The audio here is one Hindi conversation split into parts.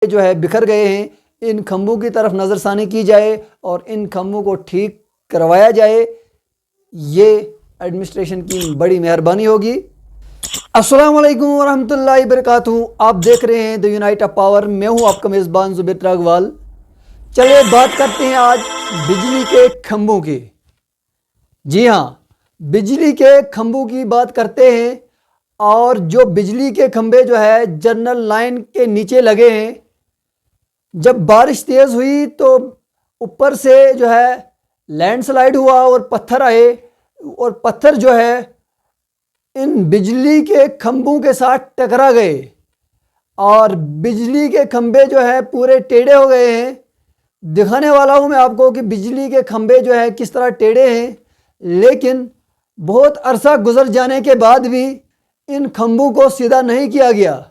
जो है बिखर गए हैं, इन खंभों की तरफ नज़रसानी की जाए और इन खंभों को ठीक करवाया जाए। ये एडमिनिस्ट्रेशन की बड़ी मेहरबानी होगी। अस्सलाम वालेकुम वरहमतुल्लाहि वबरकातुहू। आप देख रहे हैं द यूनाइट ऑफ पावर। मैं हूं आपका मेज़बान ज़ुबैर त्रागवाल। चलिए बात करते हैं आज बिजली के खंभों की। जी हाँ, बिजली के खंभों की बात करते हैं। और जो बिजली के खंभे जो है जनरल लाइन के नीचे लगे हैं, जब बारिश तेज़ हुई तो ऊपर से जो है लैंडस्लाइड हुआ और पत्थर आए और पत्थर जो है इन बिजली के खंभों के साथ टकरा गए और बिजली के खंभे जो है पूरे टेढ़े हो गए हैं। दिखाने वाला हूं मैं आपको कि बिजली के खंभे जो है किस तरह टेढ़े हैं, लेकिन बहुत अरसा गुजर जाने के बाद भी इन खंभों को सीधा नहीं किया गया।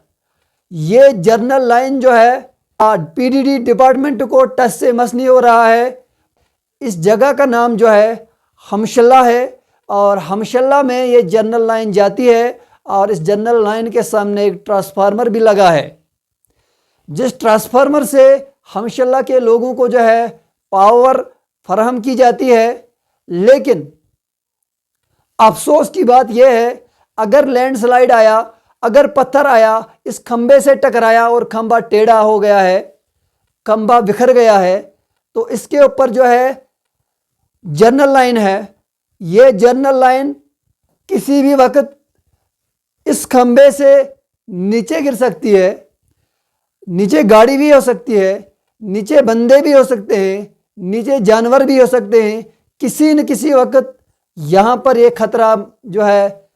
ये जनरल लाइन जो है पीडीडी डिपार्टमेंट को टच से मस नहीं हो रहा है। इस जगह का नाम जो है हमशल्ला है और हमशल्ला में ये जनरल लाइन जाती है और इस जनरल लाइन के सामने एक ट्रांसफार्मर भी लगा है, जिस ट्रांसफार्मर से हमशल्ला के लोगों को जो है पावर फराहम की जाती है। लेकिन अफसोस की बात यह है, अगर लैंडस्लाइड आया, अगर पत्थर आया, इस खंबे से टकराया और खंबा टेढ़ा हो गया है, खंबा बिखर गया है, तो इसके ऊपर जो है जनरल लाइन है, ये जनरल लाइन किसी भी वक्त इस खंबे से नीचे गिर सकती है। नीचे गाड़ी भी हो सकती है, नीचे बंदे भी हो सकते हैं, नीचे जानवर भी हो सकते हैं। किसी न किसी वक्त यहाँ पर एक खतरा जो है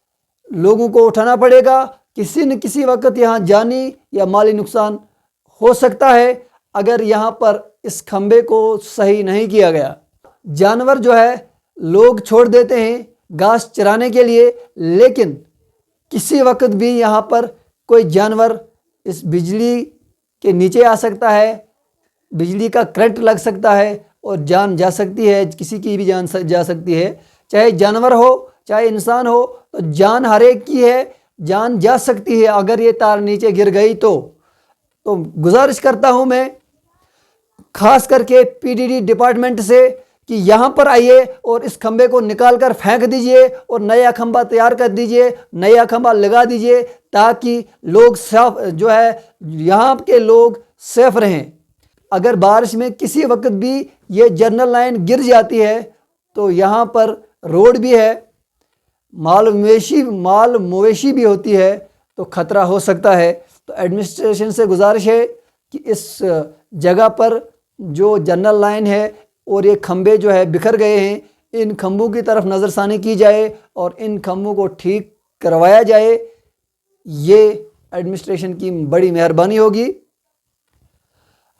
लोगों को उठाना पड़ेगा। किसी न किसी वक्त यहाँ जानी या माली नुकसान हो सकता है अगर यहाँ पर इस खंबे को सही नहीं किया गया। जानवर जो है लोग छोड़ देते हैं घास चराने के लिए, लेकिन किसी वक्त भी यहाँ पर कोई जानवर इस बिजली के नीचे आ सकता है, बिजली का करंट लग सकता है और जान जा सकती है, किसी की भी जान जा सकती है। चाहे जानवर हो चाहे इंसान हो, तो जान हर एक की है, जान जा सकती है अगर ये तार नीचे गिर गई तो गुजारिश करता हूँ मैं खास करके पीडीडी डिपार्टमेंट से कि यहाँ पर आइए और इस खंबे को निकाल कर फेंक दीजिए और नया खंबा तैयार कर दीजिए, नया खंबा लगा दीजिए, ताकि लोग साफ जो है यहाँ के लोग सेफ रहें। अगर बारिश में किसी वक्त भी ये जनरल लाइन गिर जाती है तो यहाँ पर रोड भी है, माल मवेशी भी होती है, तो खतरा हो सकता है। तो एडमिनिस्ट्रेशन से गुजारिश है कि इस जगह पर जो जनरल लाइन है और ये खंबे जो है बिखर गए हैं, इन खंभों की तरफ नज़रसानी की जाए और इन खंभों को ठीक करवाया जाए। ये एडमिनिस्ट्रेशन की बड़ी मेहरबानी होगी।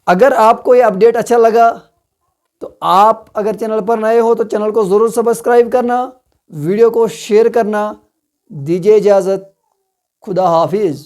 अगर आपको ये अपडेट अच्छा लगा तो आप अगर चैनल पर नए हो तो चैनल को ज़रूर सब्सक्राइब करना, वीडियो को शेयर करना। दीजिए इजाज़त, खुदा हाफिज़।